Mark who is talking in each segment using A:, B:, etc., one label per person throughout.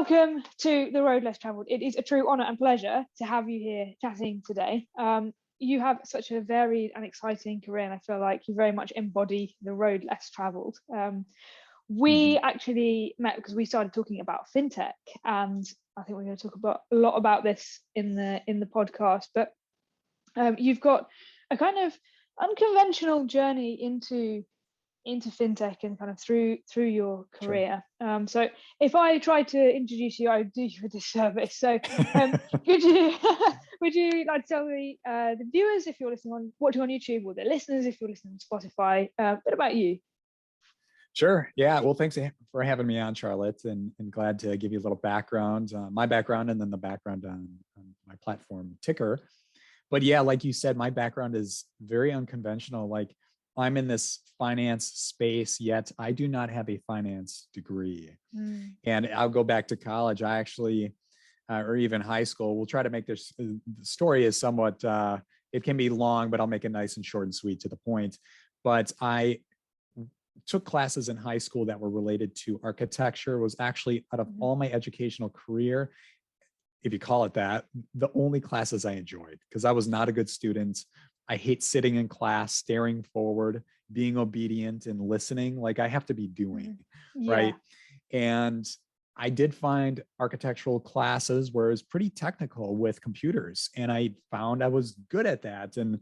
A: Welcome to The Road Less Travelled. It is a true honour and pleasure to have you here chatting today. You have such a varied and exciting career, and I feel like you very much embody the road less travelled. We actually met because we started talking about fintech, and I think we're going to talk about a lot about this in the podcast. But you've got a kind of unconventional journey into fintech and kind of through your career. Sure. So if I try to introduce you, I would do you a disservice. So would you like to tell the viewers, if you're watching on YouTube, or the listeners if you're listening to Spotify, a bit about you?
B: Sure. Yeah. Well, thanks for having me on, Charlotte, and glad to give you a little background, my background, and then the background on my platform, Tykr. But yeah, like you said, my background is very unconventional. Like, I'm in this finance space, yet I do not have a finance degree. And I'll go back to college. I actually, or even high school, we'll try to make this, the story is somewhat, it can be long, but I'll make it nice and short and sweet to the point. But I took classes in high school that were related to architecture. It was actually, out of all my educational career, if you call it that, the only classes I enjoyed, because I was not a good student. I hate sitting in class, staring forward, being obedient and listening. Like, I have to be doing, right? And I did find architectural classes where it was pretty technical with computers, and I found I was good at that. And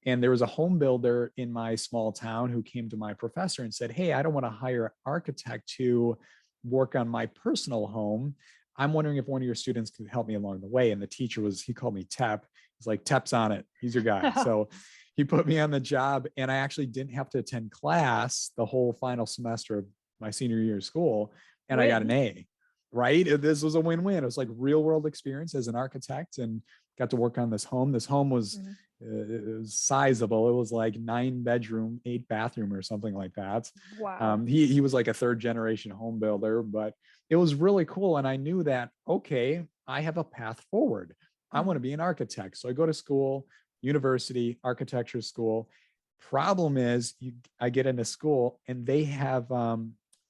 B: there was a home builder in my small town who came to my professor and said, "Hey, I don't want to hire an architect to work on my personal home. I'm wondering if one of your students could help me along the way." And the teacher he called me Tep. He's like, "Tep's on it. He's your guy." So he put me on the job, and I actually didn't have to attend class the whole final semester of my senior year of school. And I got an A, right? This was a win-win. It was like real world experience as an architect, and got to work on this home. This home was, it was sizable. It was like 9-bedroom, 8-bathroom or something like that.
A: Wow.
B: He was like a 3rd-generation home builder, but it was really cool. And I knew that, okay, I have a path forward. I want to be an architect. So I go to school, university, architecture school. Problem is, I get into school and they have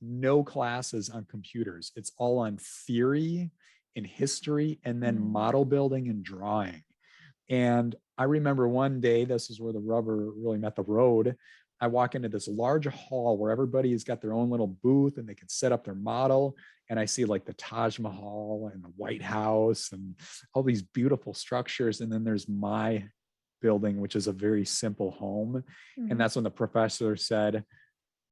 B: no classes on computers. It's all on theory and history, and then model building and drawing. And I remember one day, this is where the rubber really met the road. I walk into this large hall where everybody's got their own little booth and they can set up their model. And I see like the Taj Mahal and the White House and all these beautiful structures. And then there's my building, which is a very simple home. And that's when the professor said,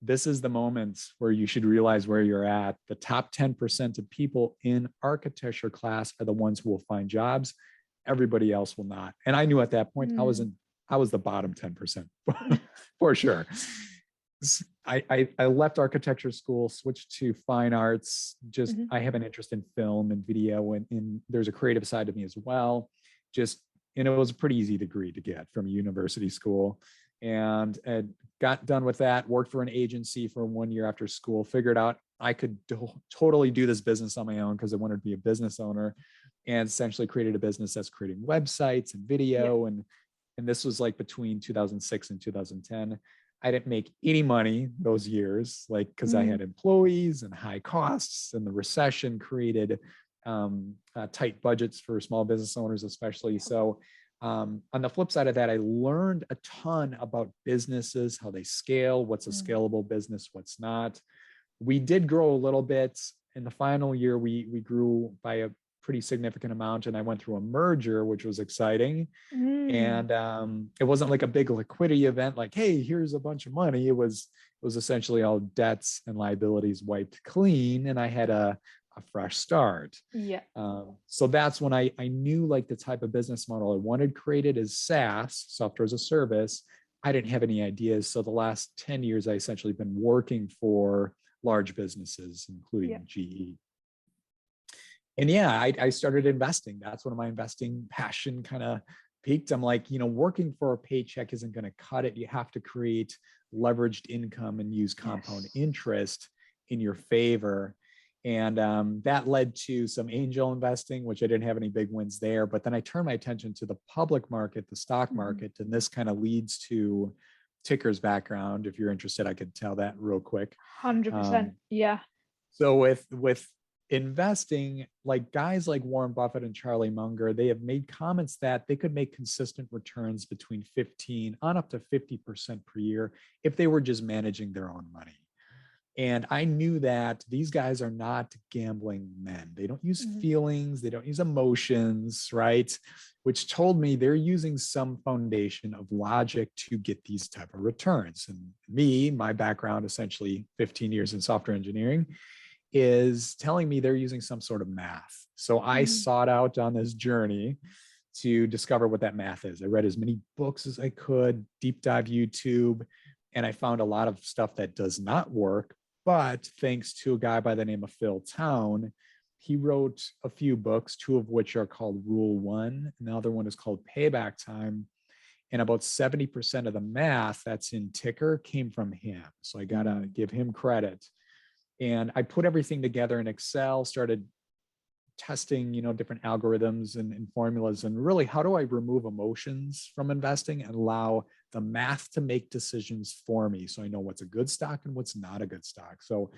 B: "This is the moment where you should realize where you're at. The top 10% of people in architecture class are the ones who will find jobs. Everybody else will not." And I knew at that point I was the bottom 10% for sure. I left architecture school, switched to fine arts. Just I have an interest in film and video, and there's a creative side to me as well. And it was a pretty easy degree to get from a university school. And got done with that, worked for an agency for 1 year after school, figured out I could totally do this business on my own because I wanted to be a business owner, and essentially created a business that's creating websites and video. And this was like between 2006 and 2010. I didn't make any money those years, like, because I had employees and high costs, and the recession created tight budgets for small business owners, especially. So on the flip side of that, I learned a ton about businesses, how they scale, what's a scalable business, what's not. We did grow a little bit. In the final year, we grew by a pretty significant amount, and I went through a merger, which was exciting. And it wasn't like a big liquidity event, like, "Hey, here's a bunch of money." It was essentially all debts and liabilities wiped clean, and I had a fresh start. So that's when I knew, like, the type of business model I wanted created is SaaS, software as a service. I didn't have any ideas. So the last 10 years, I essentially been working for large businesses, including GE. And I started investing. That's when my investing passion kind of peaked. I'm like, working for a paycheck isn't going to cut it. You have to create leveraged income and use compound interest in your favor. And that led to some angel investing, which I didn't have any big wins there. But then I turned my attention to the public market, the stock market, and this kind of leads to Tykr's background. If you're interested, I could tell that real quick.
A: 100%. Yeah.
B: So with investing, like guys like Warren Buffett and Charlie Munger, they have made comments that they could make consistent returns between 15 on up to 50% per year if they were just managing their own money. And I knew that these guys are not gambling men. They don't use feelings, they don't use emotions, right? Which told me they're using some foundation of logic to get these type of returns. And me, my background, essentially 15 years in software engineering, is telling me they're using some sort of math. So I sought out on this journey to discover what that math is. I read as many books as I could, deep dive YouTube, and I found a lot of stuff that does not work. But thanks to a guy by the name of Phil Town, he wrote a few books, two of which are called Rule One, and the other one is called Payback Time. And about 70% of the math that's in Tykr came from him. So I gotta give him credit. And I put everything together in Excel, started testing, different algorithms and formulas, and really, how do I remove emotions from investing and allow the math to make decisions for me, so I know what's a good stock and what's not a good stock. So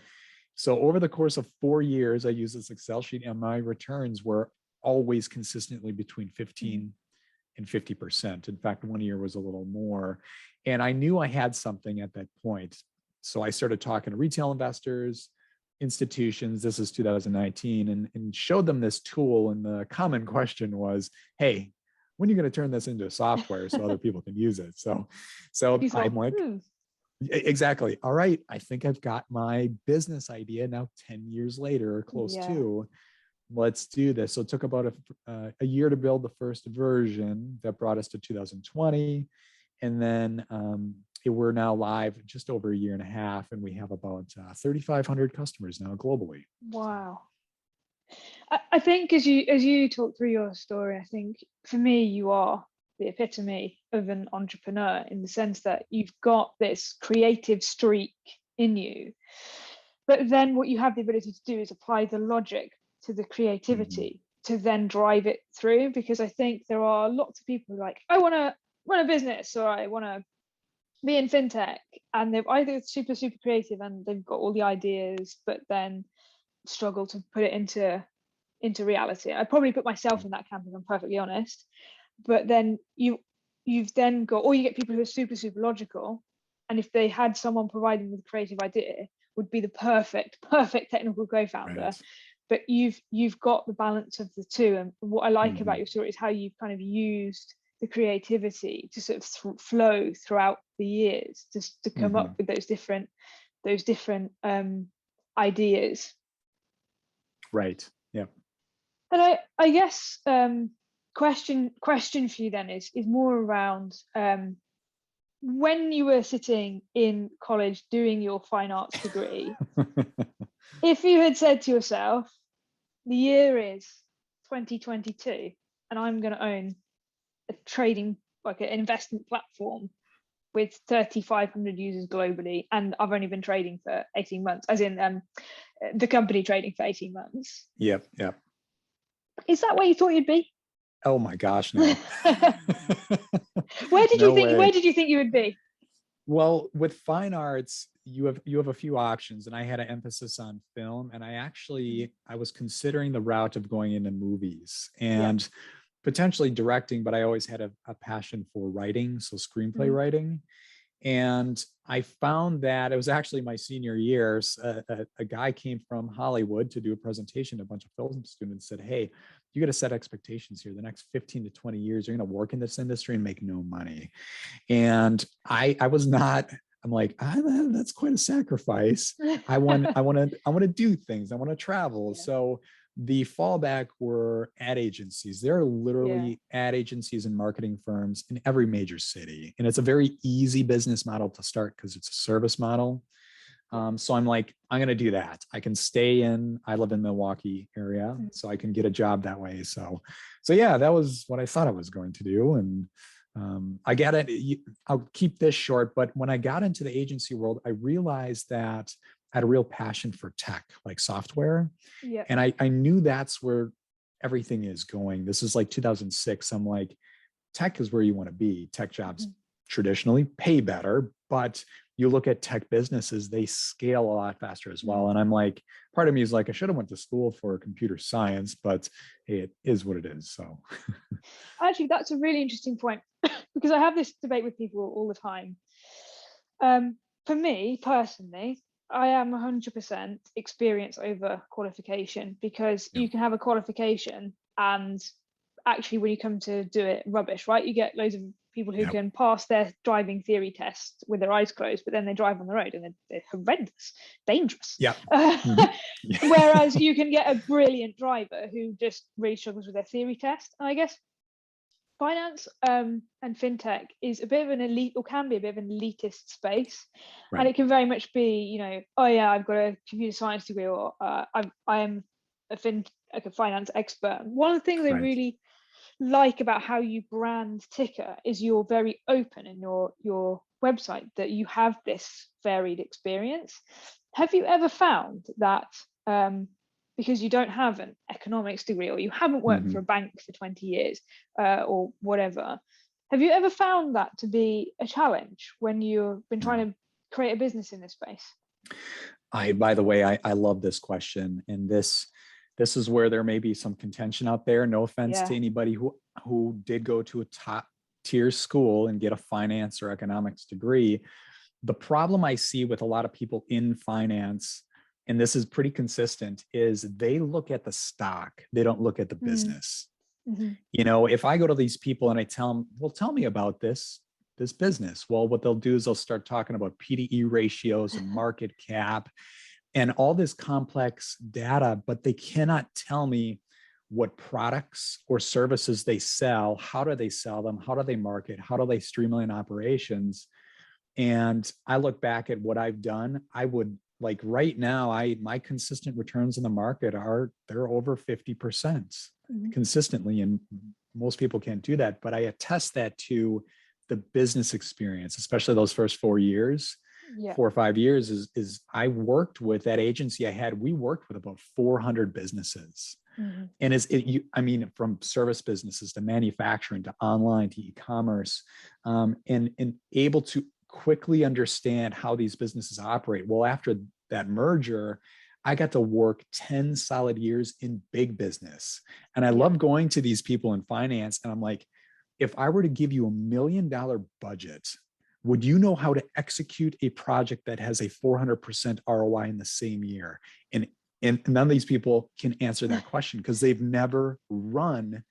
B: over the course of 4 years, I used this Excel sheet, and my returns were always consistently between 15 and 50%. In fact, one year was a little more, and I knew I had something at that point. So I started talking to retail investors, institutions, this is 2019, and showed them this tool. And the common question was, hey, when are you going to turn this into software so other people can use it? So I'm like, exactly. All right, I think I've got my business idea now 10 years later, or close to. Let's do this. So it took about a year to build the first version that brought us to 2020. And then we're now live just over a year and a half, and we have about 3,500 customers now globally.
A: Wow. I think as you talk through your story, I think for me, you are the epitome of an entrepreneur, in the sense that you've got this creative streak in you, but then what you have the ability to do is apply the logic to the creativity to then drive it through. Because I think there are lots of people who are like, I want to run a business, or I want to be in fintech, and they're either super creative and they've got all the ideas, but then struggle to put it into reality. I probably put myself in that camp, if I'm perfectly honest. But then you've then got, or you get people who are super logical, and if they had someone providing with a creative idea, would be the perfect technical co-founder.
B: Right.
A: But you've got the balance of the two. And what I like about your story is how you've kind of used the creativity to sort of flow throughout the years, just to come up with those different ideas.
B: Right. Yeah.
A: And I guess question for you then is more around when you were sitting in college doing your fine arts degree, if you had said to yourself, the year is 2022 and I'm going to own a trading, like an investment platform with 3,500 users globally, and I've only been trading for 18 months, as in the company trading for 18 months.
B: Yep.
A: Is that where you thought you'd be?
B: Oh my gosh, no.
A: Where did you think you would be?
B: Well, with fine arts, you have a few options, and I had an emphasis on film, and I was considering the route of going into movies and potentially directing, but I always had a passion for writing, so screenplay writing. And I found that it was actually my senior years, a guy came from Hollywood to do a presentation. A bunch of film students said, hey, you got to set expectations here. The next 15 to 20 years, you're going to work in this industry and make no money. And I was not, I'm like, that's quite a sacrifice. I want to do things. I want to travel. So the fallback were ad agencies. There are literally ad agencies and marketing firms in every major city. And it's a very easy business model to start because it's a service model. So I'm like, I'm going to do that. I can I live in Milwaukee area, so I can get a job that way. So yeah, that was what I thought I was going to do. And I got it. I'll keep this short, but when I got into the agency world, I realized that I had a real passion for tech, like software. Yeah. And I knew that's where everything is going. This is like 2006. I'm like, tech is where you want to be. Tech jobs traditionally pay better, but you look at tech businesses, they scale a lot faster as well. And I'm like, part of me is like, I should have went to school for computer science, but it is what it is. So
A: Actually, that's a really interesting point because I have this debate with people all the time. For me personally, I am 100% experience over qualification, because you can have a qualification and actually when you come to do it, rubbish, right? You get loads of people who can pass their driving theory test with their eyes closed, but then they drive on the road and they're horrendous, dangerous. Whereas you can get a brilliant driver who just really struggles with their theory test. And I guess finance and fintech is a bit of an elite, or can be a bit of an elitist space, and it can very much be, you know, oh yeah, I've got a computer science degree, or I am a finance expert. One of the things I really like about how you brand Tykr is you're very open in your website that you have this varied experience. Have you ever found that because you don't have an economics degree, or you haven't worked for a bank for 20 years or whatever, have you ever found that to be a challenge when you've been trying to create a business in this space?
B: By the way, I love this question, and this is where there may be some contention out there. No offense to anybody who did go to a top tier school and get a finance or economics degree. The problem I see with a lot of people in finance, and this is pretty consistent, is they look at the stock. They don't look at the business. You know, if I go to these people and I tell them, well, tell me about this business. Well, what they'll do is they'll start talking about PDE ratios and market cap and all this complex data, but they cannot tell me what products or services they sell. How do they sell them? How do they market? How do they streamline operations? And I look back at what I've done. I would, like, right now, my consistent returns in the market they're over 50% consistently. And most people can't do that, but I attest that to the business experience, especially those first 4 years. 4 or 5 years is I worked with that agency I had. We worked with about 400 businesses. And I mean, from service businesses to manufacturing to online to e-commerce, and able to quickly understand how these businesses operate. Well, after that merger, I got to work 10 solid years in big business. And I love going to these people in finance. And I'm like, if I were to give you $1 million budget, would you know how to execute a project that has a 400% ROI in the same year? And none of these people can answer that question because they've never run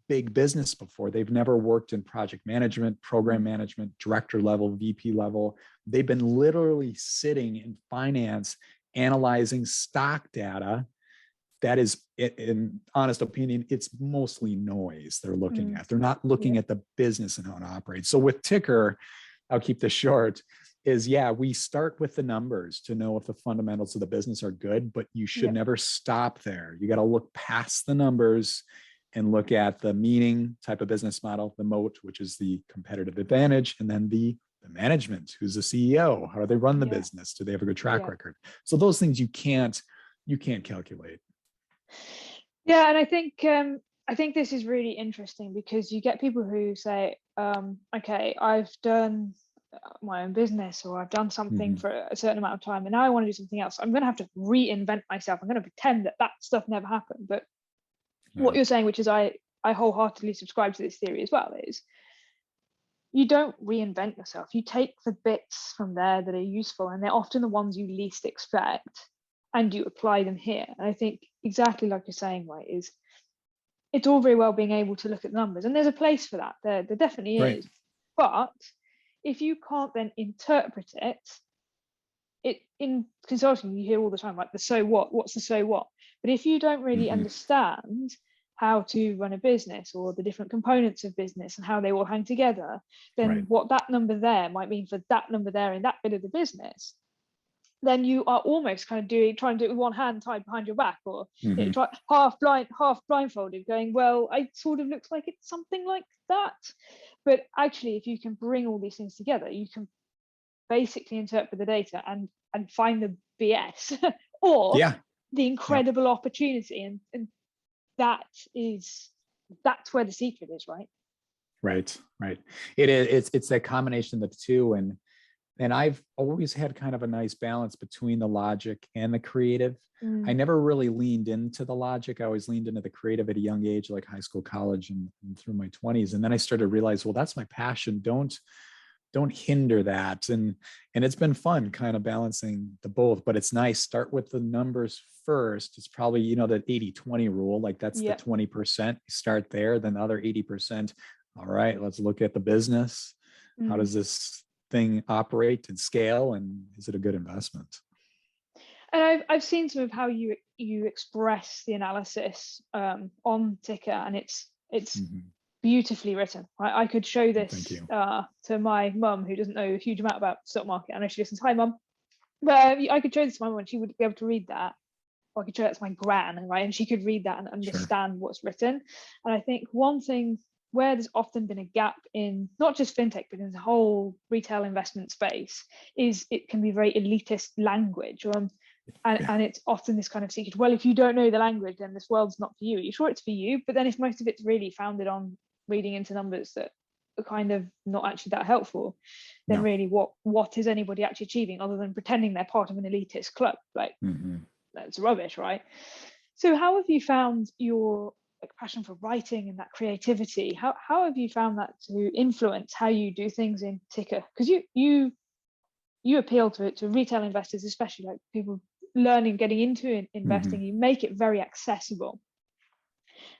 B: big business before. They've never worked in project management, program management, director level, VP level. They've been literally sitting in finance, analyzing stock data. That is, in honest opinion, it's mostly noise they're looking at. They're not looking at the business and how it operates. So with Tykr, I'll keep this short, is we start with the numbers to know if the fundamentals of the business are good, but you should never stop there. You got to look past the numbers and look at the meaning, type of business model, the moat, which is the competitive advantage, and then the management, who's the CEO, how do they run the business? Do they have a good track record? So those things you can't calculate.
A: Yeah, and I think this is really interesting because you get people who say, okay, I've done my own business, or I've done something for a certain amount of time, and now I want to do something else. I'm going to have to reinvent myself. I'm going to pretend that stuff never happened. But what you're saying, which is I wholeheartedly subscribe to this theory as well, is you don't reinvent yourself. You take the bits from there that are useful, and they're often the ones you least expect, and you apply them here. And I think exactly like you're saying, right, is it's all very well being able to look at the numbers, and there's a place for that. There definitely is. But if you can't then interpret it in consulting, you hear all the time, like, the so what? What's the so what? But if you don't really understand how to run a business, or the different components of business and how they all hang together, then what that number there might mean for that number there in that bit of the business, then you are almost kind of trying to do it with one hand tied behind your back, or half blindfolded, going, well, it sort of looks like it's something like that. But actually, if you can bring all these things together, you can basically interpret the data and find the BS or the incredible opportunity, and that's where the secret is, right?
B: Right. It is. It's that combination of the two. And And I've always had kind of a nice balance between the logic and the creative. I
A: Mm.
B: never really leaned into the logic. I always leaned into the creative at a young age, like high school, college, and through my 20s. And then I started to realize, well, that's my passion. Don't hinder that. And it's been fun kind of balancing the both, but it's nice. Start with the numbers first. It's probably, the 80-20 rule. Like that's the
A: Yeah.
B: 20%. Start there, then the other 80%. All right, let's look at the business. How
A: Mm.
B: does this thing operate and scale, and is it a good investment?
A: And I've seen some of how you express the analysis on Tykr, and it's
B: Mhm.
A: beautifully written. I could show
B: Thank
A: this
B: you.
A: to my mum, who doesn't know a huge amount about stock market. I know she listens. Hi, mum. But I could show this to my mum, and she would be able to read that. Or I could show that to my gran, right? And she could read that and
B: Sure.
A: understand what's written. And I think one thing where there's often been a gap in not just fintech, but in the whole retail investment space, is it can be very elitist language.
B: Yeah.
A: And it's often this kind of secret, well, if you don't know the language, then this world's not for you. You're sure it's for you, but then if most of it's really founded on reading into numbers that are kind of not actually that helpful, then
B: No.
A: really what is anybody actually achieving other than pretending they're part of an elitist club? Like,
B: Mhm.
A: that's rubbish, right? So how have you found your passion for writing and that creativity? How have you found that to influence how you do things in Tykr? Because you appeal to retail investors, especially like people learning, getting into investing.
B: Mhm.
A: You make it very accessible.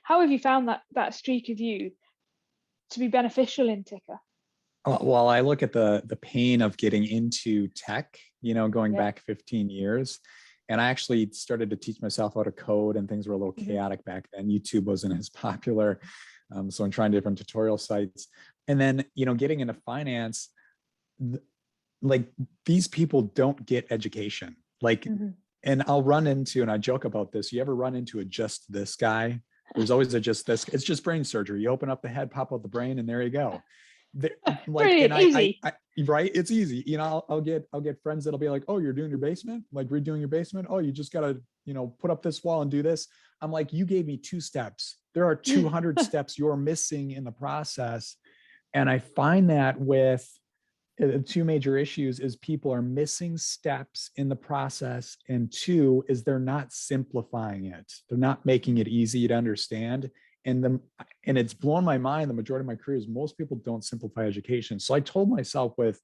A: How have you found that streak of you to be beneficial in Tykr?
B: Well, I look at the pain of getting into tech, going
A: Yeah.
B: back 15 years. And I actually started to teach myself how to code, and things were a little
A: Mm-hmm.
B: chaotic back then. YouTube wasn't as popular. So I'm trying different tutorial sites. And then, getting into finance, like these people don't get education. Like,
A: Mm-hmm.
B: and I'll run into, and I joke about this, you ever run into a just this guy? There's always a just this. It's just brain surgery. You open up the head, pop out the brain, and there you go. Like, and
A: Brilliant, easy.
B: I right, it's easy. I'll get friends that'll be like, oh, you're doing your basement, like redoing your basement. Oh, you just gotta put up this wall and do this. I'm like, you gave me 2 steps. There are 200 steps you're missing in the process. And I find that with the 2 major issues is people are missing steps in the process, and 2 is they're not simplifying it. They're not making it easy to understand. And it's blown my mind. The majority of my career is most people don't simplify education. So I told myself with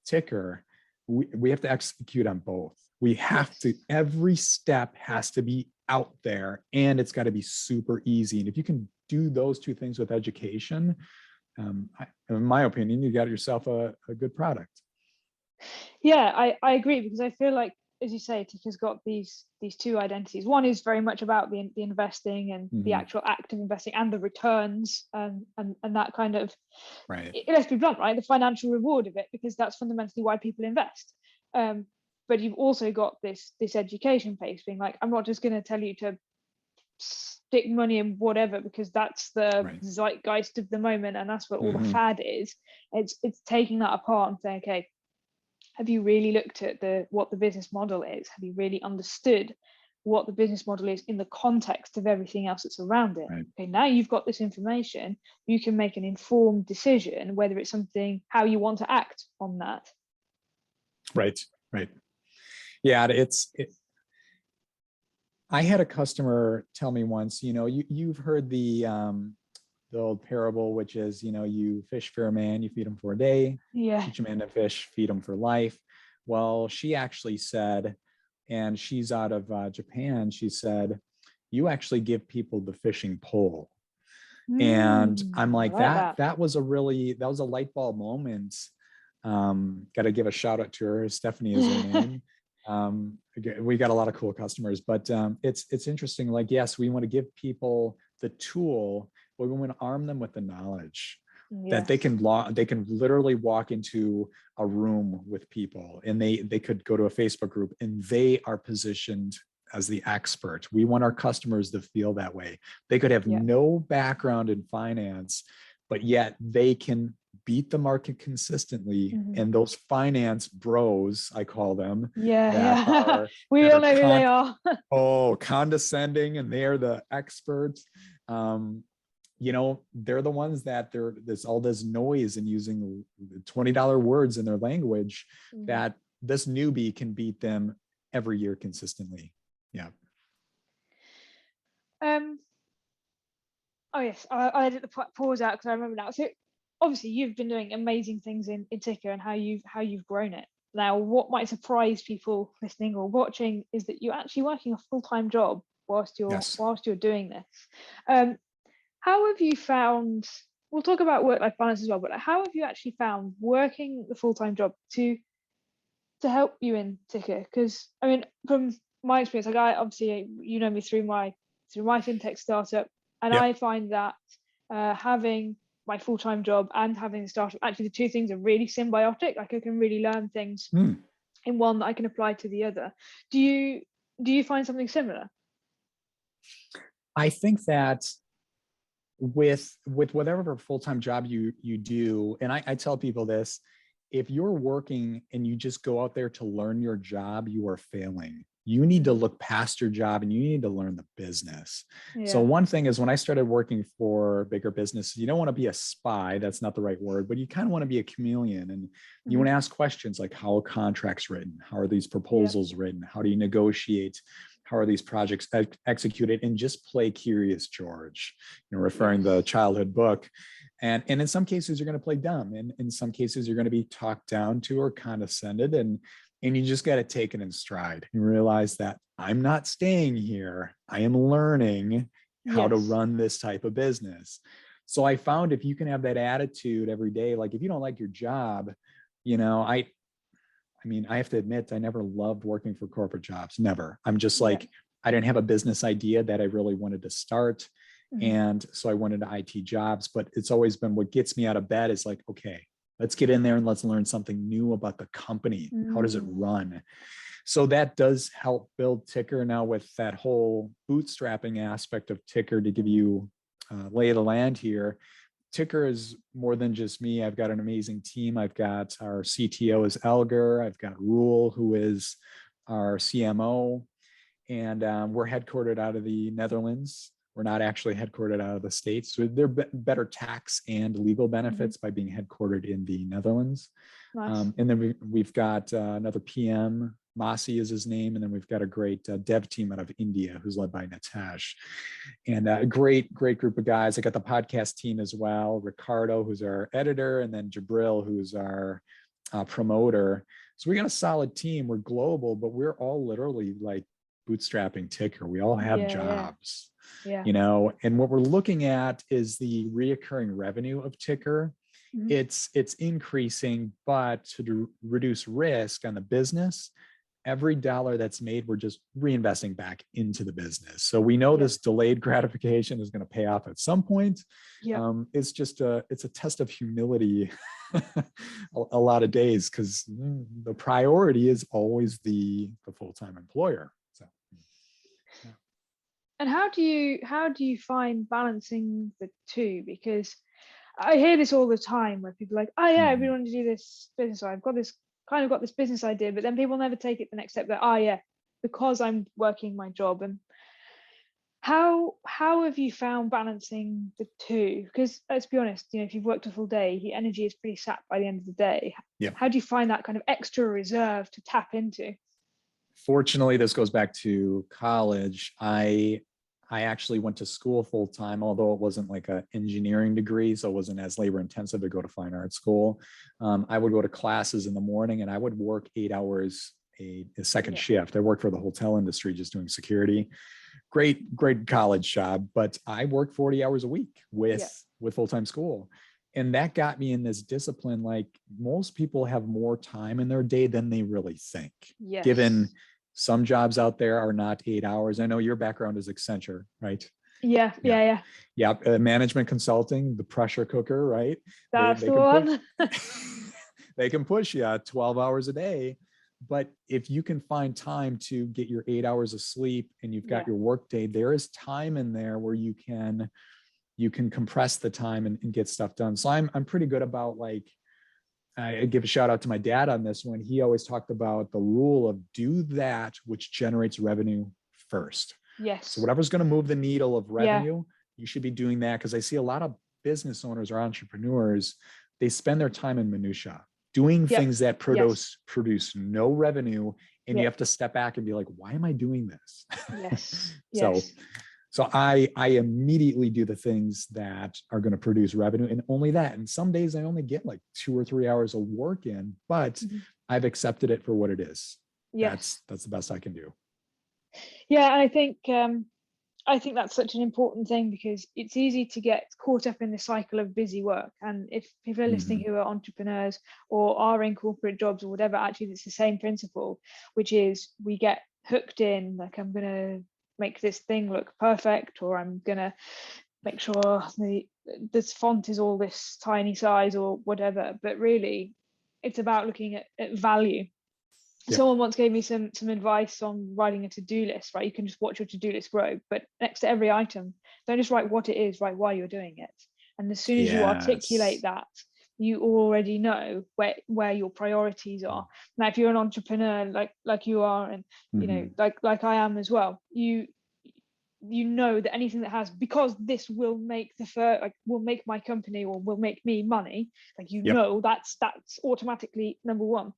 B: Tykr, we have to execute on both. We have to,
A: Yes.
B: every step has to be out there, and it's got to be super easy. And if you can do those 2 things with education, in my opinion, you got yourself a good product.
A: Yeah, I agree, because I feel like, as you say, Tiky's got these 2 identities. One is very much about the investing and the
B: Mm-hmm.
A: actual act of investing and the returns, and that kind of,
B: Right.
A: let's be blunt, right, the financial reward of it, because that's fundamentally why people invest. But you've also got this education piece, being like, I'm not just going to tell you to stick money in whatever because that's the
B: Right.
A: zeitgeist of the moment and that's what all the
B: Mm-hmm.
A: fad is. It's taking that apart and saying, okay, have you really looked at what the business model is? Have you really understood what the business model is in the context of everything else that's around it?
B: Right.
A: Okay, now you've got this information, you can make an informed decision whether it's something, how you want to act on that.
B: Right. Right. Yeah. I had a customer tell me once, you've heard the old parable, which is, you fish for a man, you feed him for a day,
A: Yeah.
B: teach a man to fish, feed him for life. Well, she actually said, and she's out of Japan, she said, you actually give people the fishing pole. And I'm
A: I
B: like,
A: like that.
B: that was a light bulb moment. Got to give a shout out to her. Stephanie is her name. We got a lot of cool customers, but it's interesting. Like, yes, we want to give people the tool, but we want to arm them with the knowledge that they can literally walk into a room with people, and they could go to a Facebook group, and they are positioned as the expert. We want our customers to feel that way. They could have no background in finance, but yet they can beat the market consistently.
A: Mm-hmm.
B: And those finance bros, I call them,
A: we all know who they are.
B: condescending, and they're the experts. they're the ones that there's all this noise and using $20 words in their language that this newbie can beat them every year consistently. Yeah.
A: Oh yes, I did the pause out because I remember now. So obviously you've been doing amazing things in Tykr and how you've grown it. Now, what might surprise people listening or watching is that you're actually working a full-time job whilst you're doing this. How have you found? We'll talk about work-life balance as well, but how have you actually found working the full-time job to help you in Tykr? Because I mean, from my experience, like I obviously me through my fintech startup, and
B: Yep.
A: I find that having my full-time job and having the startup, actually the two things are really symbiotic. Like I can really learn things in one that I can apply to the other. Do you find something similar?
B: I think that with whatever full-time job you do, and I tell people this, if you're working and you just go out there to learn your job, you are failing. You need to look past your job and you need to learn the business. Yeah. So one thing is when I started working for bigger businesses, you don't want to be a spy. That's not the right word, but you kind of want to be a chameleon and you want to ask questions like, how are contracts written? How are these proposals written? How do you negotiate? How are these projects executed? And just play Curious George, referring the childhood book. And in some cases, you're going to play dumb. And in some cases, you're going to be talked down to or condescended. And you just got to take it in stride and realize that I'm not staying here. I am learning how to run this type of business. So I found if you can have that attitude every day, like if you don't like your job, I have to admit, I never loved working for corporate jobs. Never. I'm just like, I didn't have a business idea that I really wanted to start. And so I went into IT jobs, but it's always been what gets me out of bed is like, okay, let's get in there and let's learn something new about the company. How does it run? So that does help build Tykr now with that whole bootstrapping aspect of Tykr. To give you lay of the land here, Tykr is more than just me. I've got an amazing team. I've got our CTO is Elgar. I've got Roel, who is our CMO. And we're headquartered out of the Netherlands. We're not actually headquartered out of the States. So there are better tax and legal benefits by being headquartered in the Netherlands. Nice. And then we've got another PM, Masi is his name. And then we've got a great dev team out of India who's led by Natesh. And a great group of guys. I got the podcast team as well. Ricardo, who's our editor, and then Jabril, who's our promoter. So we got a solid team. We're global, but we're all literally like bootstrapping Tykr. We all have jobs. And what we're looking at is the reoccurring revenue of Tykr. It's increasing, but to reduce risk on the business, every dollar that's made, we're just reinvesting back into the business. So we know this delayed gratification is going to pay off at some point. It's just it's a test of humility a lot of days, because the priority is always the full-time employer. So.
A: And how do you find balancing the two? Because I hear this all the time where people are like, oh yeah, I really want to do this business, or I've got this business idea, but then people never take it the next step. That because I'm working my job. And how have you found balancing the two? Because let's be honest, if you've worked a full day, your energy is pretty sapped by the end of the day. How do you find that kind of extra reserve to tap into?
B: Fortunately, this goes back to college. I actually went to school full time, although it wasn't like an engineering degree, so it wasn't as labor intensive to go to fine arts school. I would go to classes in the morning and I would work 8 hours a second shift. I worked for the hotel industry, just doing security. Great college job, but I worked 40 hours a week with full-time school. And that got me in this discipline. Like most people have more time in their day than they really think. Given some jobs out there are not 8 hours. I know your background is Accenture, right?
A: Yeah.
B: Management consulting, the pressure cooker, right?
A: That's the one.
B: They can push you 12 hours a day. But if you can find time to get your 8 hours of sleep and you've got your work day, there is time in there where you can compress the time and get stuff done. So I'm pretty good about, like, I give a shout out to my dad on this one. He always talked about the rule of do that which generates revenue first.
A: Yes.
B: So whatever's going to move the needle of revenue, you should be doing that. Because I see a lot of business owners or entrepreneurs, they spend their time in minutia doing
A: Yep.
B: things that
A: Yes.
B: produce no revenue. And you
A: Yep.
B: have to step back and be like, why am I doing this?
A: Yes.
B: So,
A: Yes.
B: so I immediately do the things that are going to produce revenue, and only that. And some days I only get like 2 or 3 hours of work in, but I've accepted it for what it is.
A: Yes.
B: That's the best I can do.
A: Yeah, and I think that's such an important thing, because it's easy to get caught up in the cycle of busy work. And if people are listening who are entrepreneurs or are in corporate jobs or whatever, actually it's the same principle, which is we get hooked in, like, I'm going to make this thing look perfect, or I'm going to make sure this font is all this tiny size or whatever. But really, it's about looking at value.
B: Yep.
A: Someone once gave me some advice on writing a to-do list, right? You can just watch your to-do list grow, but next to every item, don't just write what it is, write why you're doing it. And as soon as you articulate that, you already know where your priorities are. Now, if you're an entrepreneur like you are, and you know, like I am as well, you know that anything that has, because this will make will make my company or will make me money, like, you know, that's automatically number one.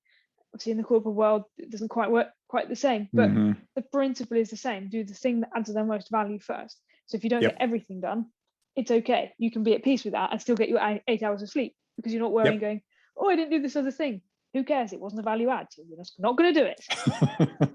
A: Obviously in the corporate world it doesn't quite work quite the same, but the principle is the same. Do the thing that adds the most value first. So if you don't get everything done, it's okay, you can be at peace with that and still get your 8 hours of sleep, because you're not worrying going, oh, I didn't do this other thing. Who cares? It wasn't a value add, so you're just not going to do it.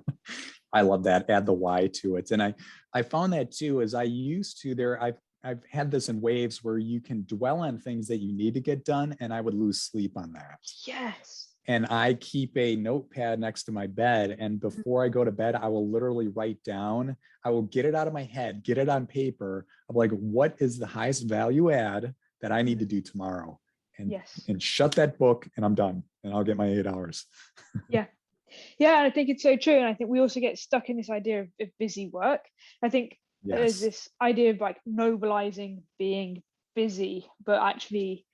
B: I love that. Add the why to it. And I found that too, as I used to I've had this in waves where you can dwell on things that you need to get done, and I would lose sleep on that.
A: Yes.
B: And I keep a notepad next to my bed. And before I go to bed, I will literally write down, I will get it out of my head, get it on paper of like, what is the highest value add that I need to do tomorrow? And shut that book, and I'm done, and I'll get my 8 hours.
A: Yeah. And I think it's so true. And I think we also get stuck in this idea of busy work. I think there's this idea of like nobilizing being busy, but actually,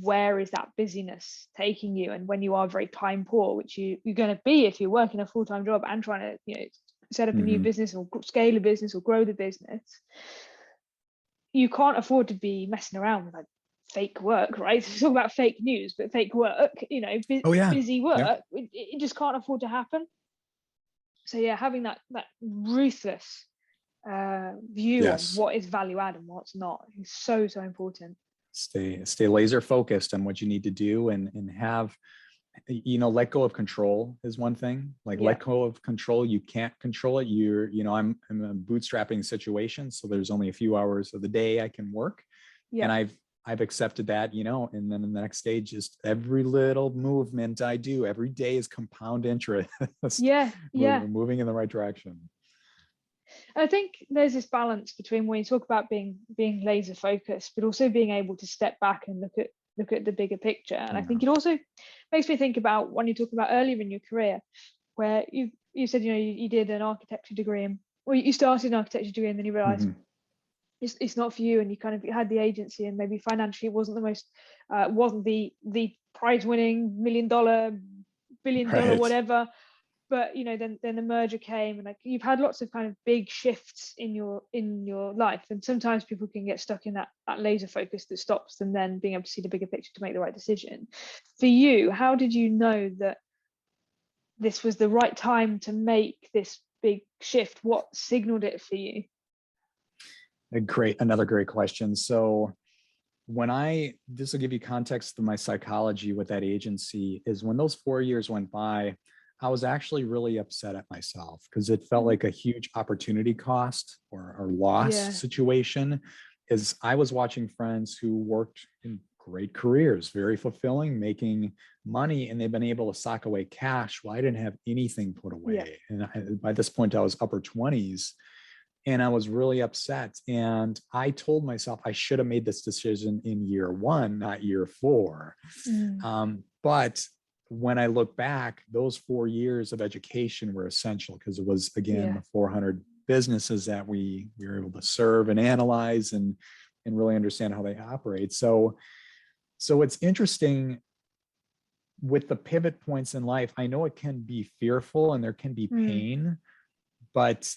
A: where is that busyness taking you? And when you are very time poor, which you're going to be if you're working a full-time job and trying to, you know, set up a new business or scale a business or grow the business, you can't afford to be messing around with like fake work, right? So talk about fake news, but fake work, you know, busy work, it just can't afford to happen. So yeah, having that ruthless view on what is value add and what's not is so important.
B: Stay laser focused on what you need to do, and have, you know, let go of control is one thing. Like, let go of control. You can't control it. I'm in a bootstrapping situation, so there's only a few hours of the day I can work. And I've accepted that, you know, and then in the next stage, just every little movement I do every day is compound interest. Moving in the right direction.
A: I think there's this balance between when you talk about being laser focused, but also being able to step back and look at the bigger picture. And I think it also makes me think about when you talk about earlier in your career, where you said, you know, you did an architecture degree, and you started an architecture degree, and then you realized it's not for you, and you kind of had the agency, and maybe financially it wasn't the most wasn't the prize winning $1 million, $billion whatever. But you know, then the merger came, and like, you've had lots of kind of big shifts in your life, and sometimes people can get stuck in that laser focus that stops them then being able to see the bigger picture to make the right decision. For you, how did you know that this was the right time to make this big shift? What signaled it for you?
B: Another great question. So this will give you context to my psychology with that agency, is when those 4 years went by, I was actually really upset at myself, because it felt like a huge opportunity cost or loss situation, as I was watching friends who worked in great careers, very fulfilling, making money, and they've been able to sock away cash while I didn't have anything put away. And by this point, I was upper 20s. And I was really upset. And I told myself I should have made this decision in year 1, not year 4. But when I look back, those 4 years of education were essential, because it was, again, the 400 businesses that we were able to serve and analyze and really understand how they operate. So it's interesting with the pivot points in life. I know it can be fearful and there can be pain, but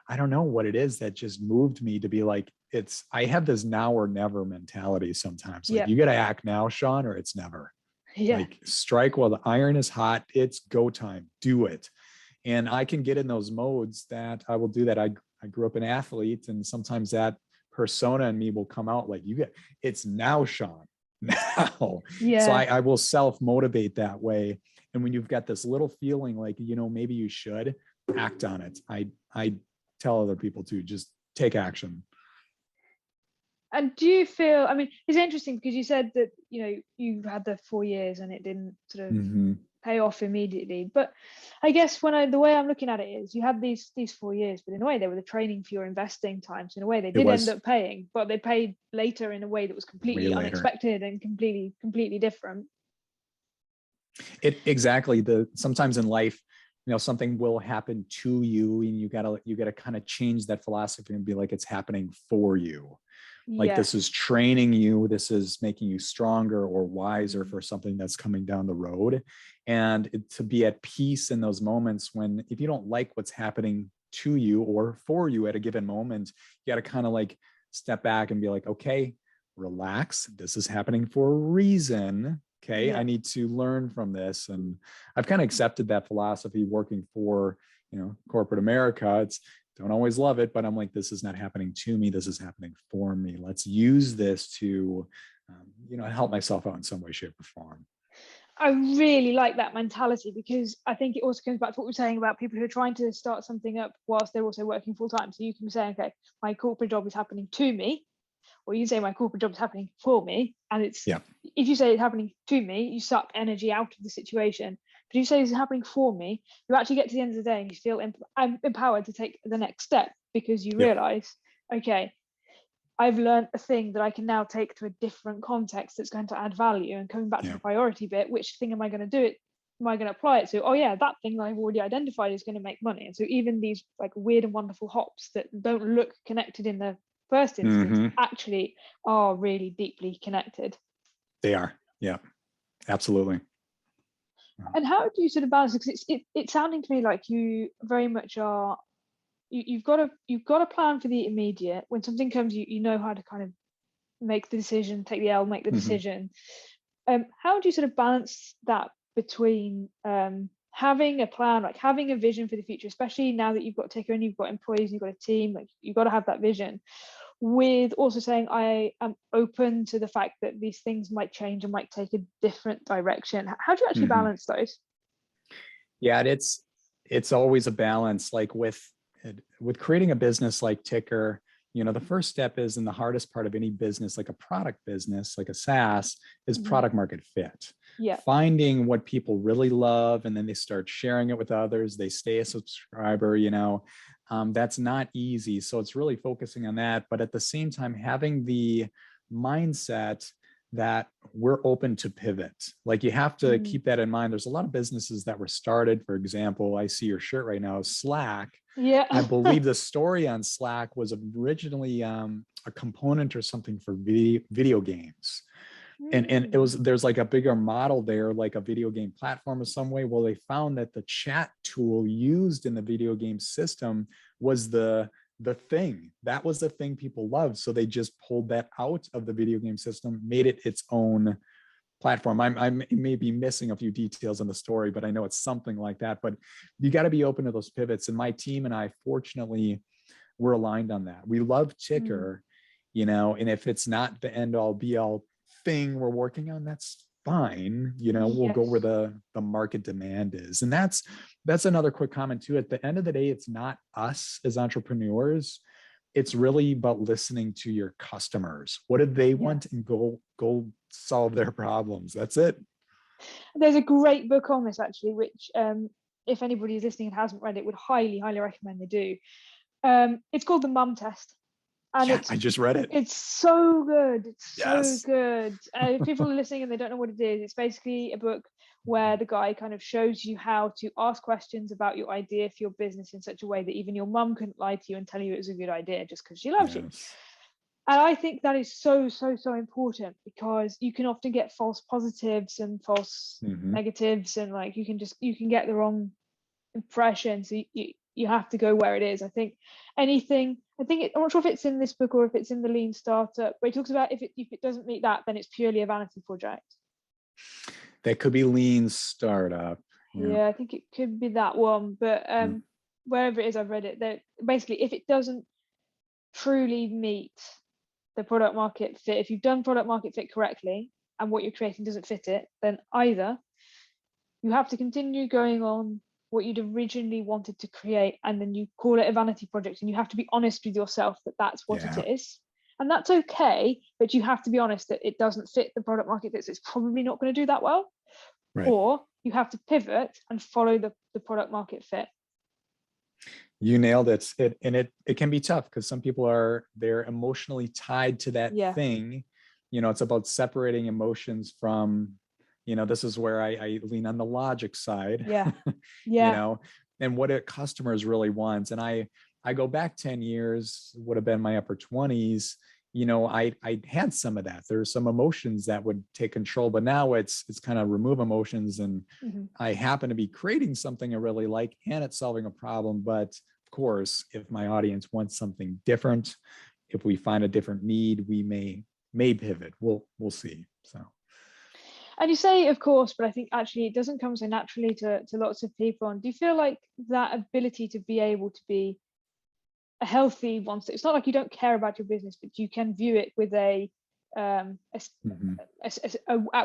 B: I don't know what it is that just moved me to be like, I have this now or never mentality sometimes. Like,
A: Yeah.
B: you got to act now, Sean, or it's never.
A: Yeah.
B: Like, strike while the iron is hot. It's go time. Do it. And I can get in those modes that I will do that. I grew up an athlete, and sometimes that persona in me will come out like, it's now, Sean, now. So
A: Yeah.
B: I will self-motivate that way. And when you've got this little feeling like, maybe you should act on it. I tell other people to just take action.
A: And do you feel, I mean, it's interesting because you said that, you had the 4 years and it didn't sort of pay off immediately. But I guess the way I'm looking at it is, you had these 4 years, but in a way they were the training for your investing times. In a way they did end up paying, but they paid later in a way that was completely unexpected and completely different.
B: Exactly. Sometimes in life, something will happen to you, and you gotta kind of change that philosophy and be like, it's happening for you. Like, this is training you, this is making you stronger or wiser for something that's coming down the road. And to be at peace in those moments when, if you don't like what's happening to you or for you at a given moment, you got to kind of like step back and be like, okay, relax. This is happening for a reason. Okay. I need to learn from this. And I've kind of accepted that philosophy working for, corporate America. Don't always love it, but I'm like, this is not happening to me. This is happening for me. Let's use this to, help myself out in some way, shape, or form.
A: I really like that mentality, because I think it also comes back to what we're saying about people who are trying to start something up whilst they're also working full time. So you can say, okay, my corporate job is happening to me, or you say my corporate job is happening for me. And if you say it's happening to me, you suck energy out of the situation. But if you say it's happening for me, you actually get to the end of the day and you feel I'm empowered to take the next step, because you realize, okay, I've learned a thing that I can now take to a different context that's going to add value. And coming back to the priority bit, which thing am I going to do it? Am I going to apply it to? Oh yeah, that thing that I've already identified is going to make money. And so even these like weird and wonderful hops that don't look connected in the first instance actually are really deeply connected.
B: They are. Yeah, absolutely.
A: And how do you sort of balance it? Because it's sounding to me like you very much are, you've got a plan for the immediate. When something comes, you know how to kind of make the decision, take the L, make the decision. How do you sort of balance that between having a plan, like having a vision for the future, especially now that you've got Tykr and you've got employees, you've got a team, like you've got to have that vision, with also saying I am open to the fact that these things might change and might take a different direction? How do you actually balance those?
B: Yeah, it's always a balance. Like with creating a business like Tykr, the first step is, and the hardest part of any business, like a product business, like a SaaS, is product market fit. Finding what people really love, and then they start sharing it with others. They stay a subscriber, that's not easy. So it's really focusing on that. But at the same time, having the mindset that we're open to pivot. Like, you have to keep that in mind. There's a lot of businesses that were started. For example, I see your shirt right now, Slack. I believe the story on Slack was originally a component or something for video games. And there's like a bigger model there, like a video game platform of some way. Well, they found that the chat tool used in the video game system was the thing that was the thing people loved. So they just pulled that out of the video game system, made it its own platform. I may be missing a few details in the story, but I know it's something like that. But you got to be open to those pivots. And my team and I, fortunately, we're aligned on that. We love Tykr, and if it's not the end all be all thing we're working on, that's fine. We'll go where the market demand is. And that's another quick comment too. At the end of the day, it's not us as entrepreneurs. It's really about listening to your customers. What do they want? And go solve their problems. That's it.
A: There's a great book on this actually, which if anybody is listening and hasn't read it, would highly recommend they do. It's called The Mum Test. And
B: I just read it.
A: It's so good. It's so good. If people are listening and they don't know what it is, it's basically a book where the guy kind of shows you how to ask questions about your idea for your business in such a way that even your mum couldn't lie to you and tell you it was a good idea just because she loves you. And I think that is so important, because you can often get false positives and false negatives, and like you can get the wrong impression. So you have to go where it is. I think anything, I'm not sure if it's in this book or if it's in the Lean Startup, but it talks about if it doesn't meet that, then it's purely a vanity project.
B: That could be Lean Startup.
A: Yeah, I think it could be that one, but wherever it is, I've read it, that basically if it doesn't truly meet the product market fit, if you've done product market fit correctly and what you're creating doesn't fit it, then either you have to continue going on what you'd originally wanted to create, and then you call it a vanity project, and you have to be honest with yourself that that's what it is, and that's okay, but you have to be honest that it doesn't fit the product market fit, so it's probably not going to do that well. Right. Or you have to pivot and follow the product market fit.
B: You nailed it. It can be tough because some people they're emotionally tied to that thing. It's about separating emotions from, this is where I lean on the logic side.
A: Yeah.
B: And what a customers really wants. And I go back 10 years, would have been my upper 20s. I had some of that. There's some emotions that would take control, but now it's kind of remove emotions, and I happen to be creating something I really like, and it's solving a problem. But of course, if my audience wants something different, if we find a different need, we may pivot. We'll see. So.
A: And you say, of course, but I think actually it doesn't come so naturally to lots of people. And do you feel like that ability to be able to be a healthy one, so it's not like you don't care about your business, but you can view it with a at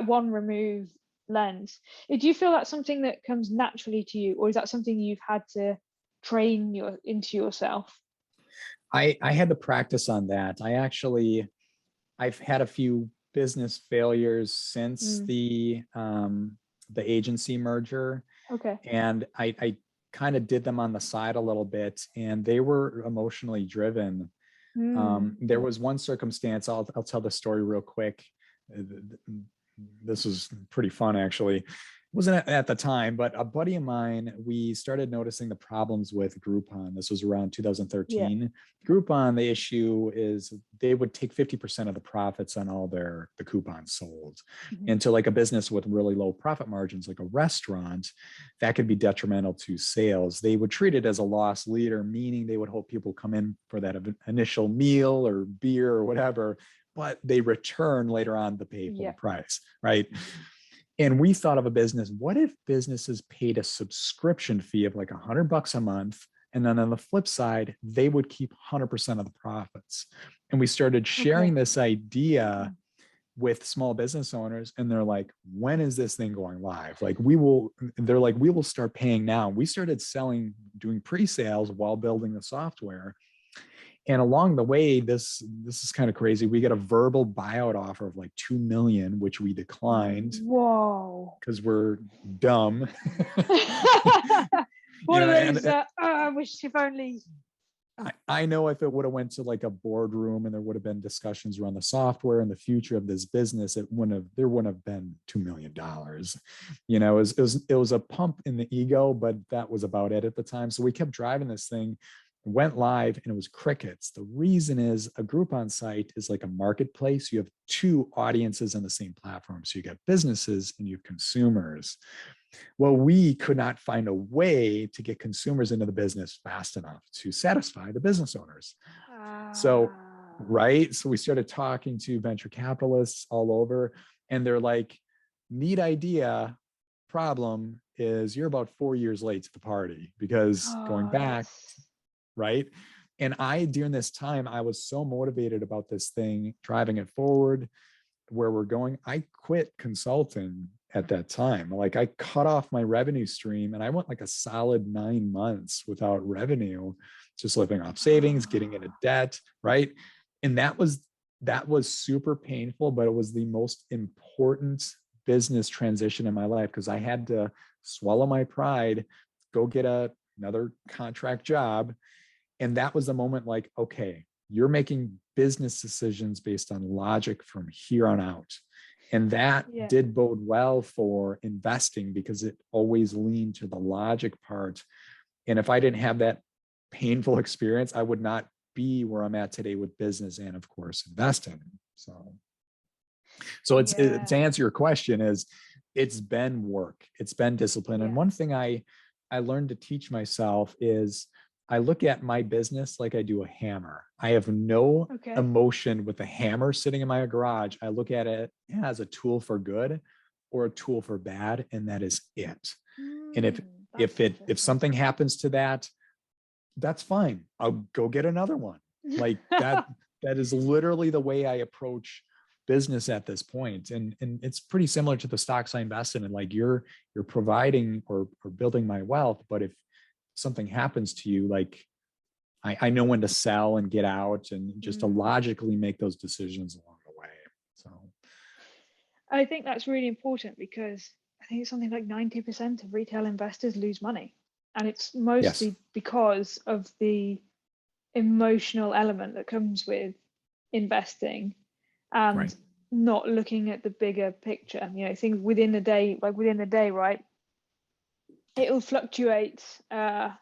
A: one remove lens. Do you feel that's something that comes naturally to you, or is that something you've had to train into yourself?
B: I had to practice on that. I've had a few business failures since the agency merger.
A: Okay.
B: And I kind of did them on the side a little bit, and they were emotionally driven. There was one circumstance, I'll tell the story real quick. This was pretty fun, actually. It wasn't at the time, but a buddy of mine, we started noticing the problems with Groupon. This was around 2013. Yeah. Groupon, the issue is they would take 50% of the profits on all the coupons sold. And to like a business with really low profit margins, like a restaurant, that could be detrimental to sales. They would treat it as a loss leader, meaning they would hope people come in for that initial meal or beer or whatever, but they return later on to pay full price, right? And we thought of a business, what if businesses paid a subscription fee of like $100 a month? And then on the flip side, they would keep 100% of the profits. And we started sharing this idea with small business owners, and they're like, when is this thing going live? Like we will start paying now. We started doing pre-sales while building the software. And along the way, this is kind of crazy. We get a verbal buyout offer of like $2 million, which we declined.
A: Whoa!
B: Because we're dumb.
A: One of those. I wish if only.
B: I know if it would have went to like a boardroom and there would have been discussions around the software and the future of this business, there wouldn't have been $2 million. It was a pump in the ego, but that was about it at the time. So we kept driving this thing. Went live, and it was crickets. The reason is a Groupon site is like a marketplace. You have two audiences on the same platform. So you got businesses and you have consumers. Well, we could not find a way to get consumers into the business fast enough to satisfy the business owners. So we started talking to venture capitalists all over, and they're like, neat idea. Problem is you're about 4 years late to the party, because going back, right? And during this time, I was so motivated about this thing, driving it forward, where we're going. I quit consulting at that time. Like I cut off my revenue stream, and I went like a solid 9 months without revenue, just living off savings, getting into debt, right? And that was super painful, but it was the most important business transition in my life, because I had to swallow my pride, go get another contract job. And that was the moment like, okay, you're making business decisions based on logic from here on out. And that did bode well for investing, because it always leaned to the logic part. And if I didn't have that painful experience, I would not be where I'm at today with business and, of course, investing. So it's to answer your question, is it's been work, it's been discipline. And one thing I I learned to teach myself is I look at my business like I do a hammer. I have no emotion with the hammer sitting in my garage. I look at it as a tool for good or a tool for bad, and that is it. And if something happens to that, that's fine. I'll go get another one. Like that is literally the way I approach business at this point. And it's pretty similar to the stocks I invest in. And like you're providing or building my wealth, but if something happens to you, like I know when to sell and get out, and just to logically make those decisions along the way. So
A: I think that's really important, because I think it's something like 90% of retail investors lose money. And it's mostly because of the emotional element that comes with investing and not looking at the bigger picture. You know, things within the day, right? It will fluctuate. The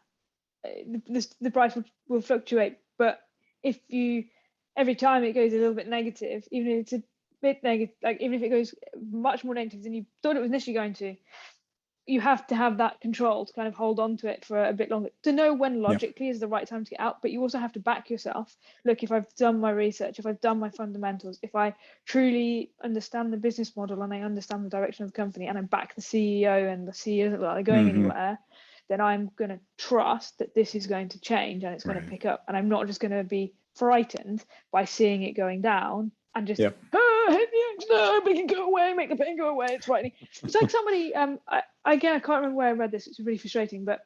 A: price will fluctuate, but if you every time it goes a little bit negative, even if it's a bit negative, like even if it goes much more negative than you thought it was initially going to, you have to have that control to kind of hold on to it for a bit longer, to know when logically is the right time to get out. But you also have to back yourself. Look, if I've done my research, if I've done my fundamentals, if I truly understand the business model and I understand the direction of the company, and I back the CEO, and the CEO isn't like going anywhere, then I'm going to trust that this is going to change and it's going to pick up. And I'm not just going to be frightened by seeing it going down and just hit the X, no, make it go away, make the pain go away. It's frightening. It's like somebody, I can't remember where I read this. It's really frustrating, but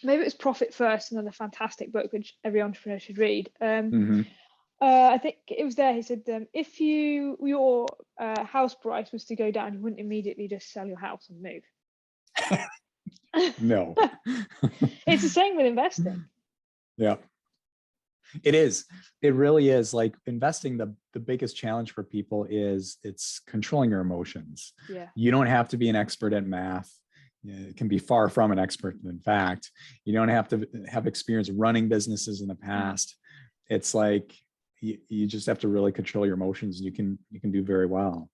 A: maybe it was Profit First, another fantastic book which every entrepreneur should read. I think it was there. He said, if your house price was to go down, you wouldn't immediately just sell your house and move.
B: No.
A: It's the same with investing.
B: Yeah. It is. It really is. Like investing, the biggest challenge for people is it's controlling your emotions.
A: Yeah.
B: You don't have to be an expert at math. It can be far from an expert. In fact, you don't have to have experience running businesses in the past. It's like you just have to really control your emotions. You can do very well.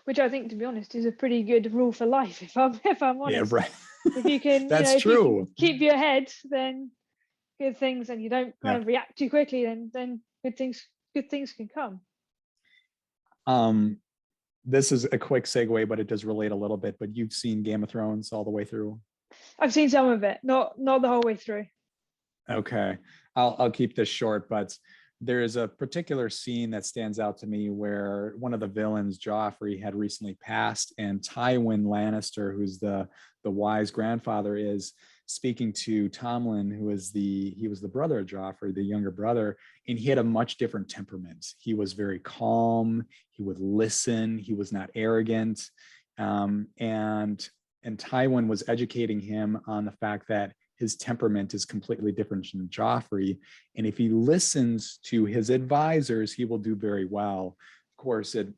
B: Which
A: I think, to be honest, is a pretty good rule for life. If I'm honest.
B: Yeah, right.
A: If you can,
B: That's true.
A: You can keep your head, then good things, and you don't kind of react too quickly, then good things can come.
B: This is a quick segue, but it does relate a little bit. But you've seen Game of Thrones all the way through?
A: I've seen some of it, not the whole way through.
B: Okay, I'll keep this short, but there is a particular scene that stands out to me where one of the villains, Joffrey, had recently passed, and Tywin Lannister, who's the wise grandfather, is speaking to Tomlin, who was the brother of Joffrey, the younger brother, and he had a much different temperament. He was very calm. He would listen. He was not arrogant, and Tywin was educating him on the fact that his temperament is completely different than Joffrey. And if he listens to his advisors, he will do very well. Of course, it's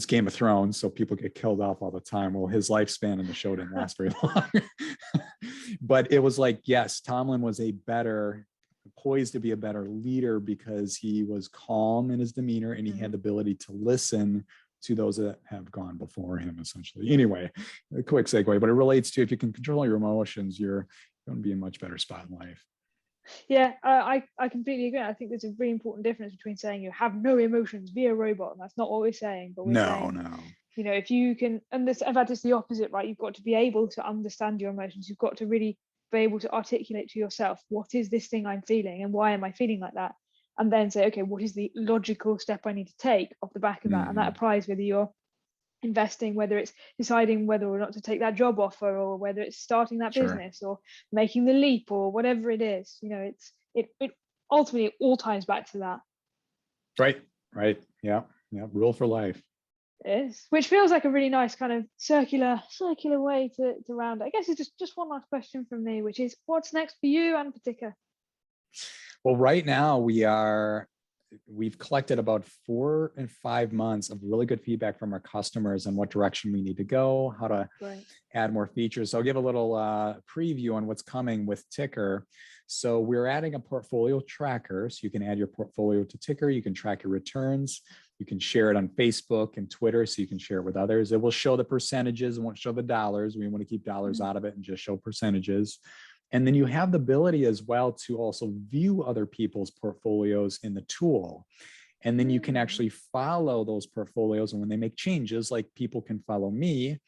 B: Game of Thrones, so people get killed off all the time. Well, his lifespan in the show didn't last very long. But it was like, yes, Tomlin was poised to be a better leader because he was calm in his demeanor, and he had the ability to listen to those that have gone before him, essentially. Anyway, a quick segue, but it relates to, if you can control your emotions, you're going to be in a much better spot in life.
A: Yeah, I completely agree. I think there's a really important difference between saying you have no emotions, be a robot. And that's not what we're saying, but we're saying, you know, if you can, and this, in fact, it's the opposite, right? You've got to be able to understand your emotions. You've got to really be able to articulate to yourself, what is this thing I'm feeling and why am I feeling like that? And then say, okay, what is the logical step I need to take off the back of that? And that applies whether you're investing, whether it's deciding whether or not to take that job offer, or whether it's starting that business, or making the leap, or whatever it is. You know, it ultimately all ties back to that. Right.
B: Yeah. Rule for life.
A: It is, which feels like a really nice kind of circular way to round it. I guess it's just one last question from me, which is, what's next for you and for Tykr?
B: Well, right now we are we've collected about 4 and 5 months of really good feedback from our customers on what direction we need to go, how to add more features. So I'll give a little preview on what's coming with Tykr. So we're adding a portfolio tracker. So you can add your portfolio to Tykr. You can track your returns. You can share it on Facebook and Twitter, so you can share it with others. It will show the percentages. It won't show the dollars. We want to keep dollars out of it and just show percentages. And then you have the ability as well to also view other people's portfolios in the tool. And then you can actually follow those portfolios. And when they make changes, like people can follow me.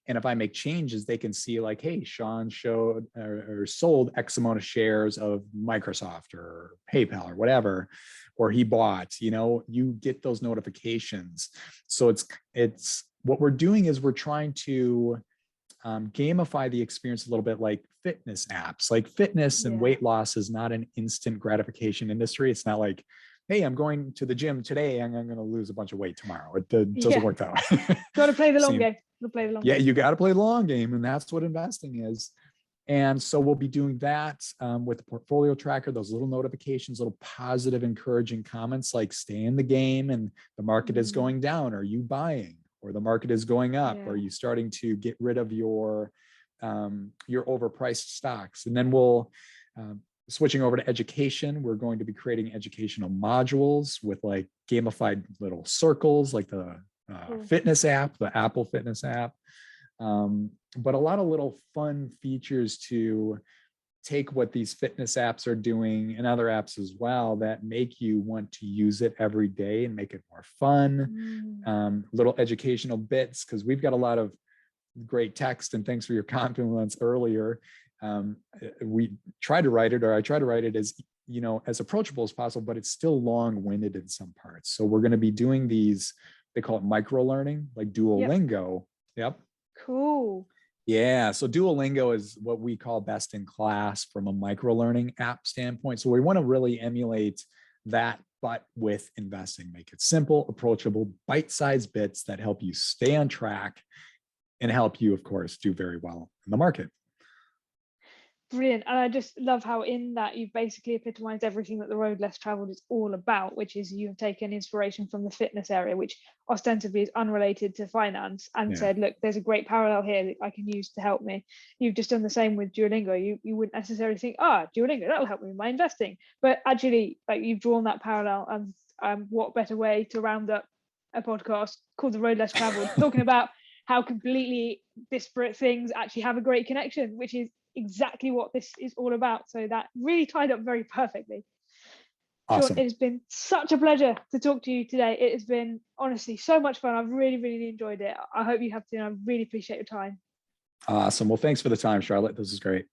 B: And if I make changes, they can see like, hey, Sean showed or sold X amount of shares of Microsoft or PayPal or whatever, or he bought, you get those notifications. So it's what we're doing is we're trying to gamify the experience a little bit like fitness apps. Like fitness and weight loss is not an instant gratification industry. It's not like, hey, I'm going to the gym today and I'm going to lose a bunch of weight tomorrow. It doesn't work that way.
A: Got to play the long game.
B: You got to play the long game. And that's what investing is. And so we'll be doing that with the portfolio tracker, those little notifications, little positive, encouraging comments like stay in the game and the market is going down. Are you buying? Or the market is going up? Are you starting to get rid of your overpriced stocks? And then we'll switching over to education. We're going to be creating educational modules with like gamified little circles, like the fitness app, the Apple Fitness app. But a lot of little fun features to take what these fitness apps are doing and other apps as well that make you want to use it every day and make it more fun. Little educational bits, because we've got a lot of great text, and thanks for your compliments earlier. We try to write it, or I try to write it as approachable as possible, but it's still long-winded in some parts. So we're going to be doing these, they call it micro learning, like Duolingo. Yep.
A: Cool.
B: Yeah, so Duolingo is what we call best in class from a micro-learning app standpoint. So we want to really emulate that, but with investing, make it simple, approachable, bite-sized bits that help you stay on track and help you, of course, do very well in the market.
A: Brilliant. And I just love how in that you've basically epitomized everything that the road less traveled is all about, which is you have taken inspiration from the fitness area, which ostensibly is unrelated to finance, and said, look, there's a great parallel here that I can use to help me. You've just done the same with Duolingo. You wouldn't necessarily think, Duolingo, that'll help me with my investing. But actually, like, you've drawn that parallel, and what better way to round up a podcast called The Road Less Traveled, talking about how completely disparate things actually have a great connection, which is exactly what this is all about. So that really tied up very perfectly.
B: Awesome.
A: Sean, it has been such a pleasure to talk to you today. It has been honestly so much fun. I've really, really enjoyed it. I hope you have too. I really appreciate your time.
B: Awesome. Well, thanks for the time, Charlotte. This is great.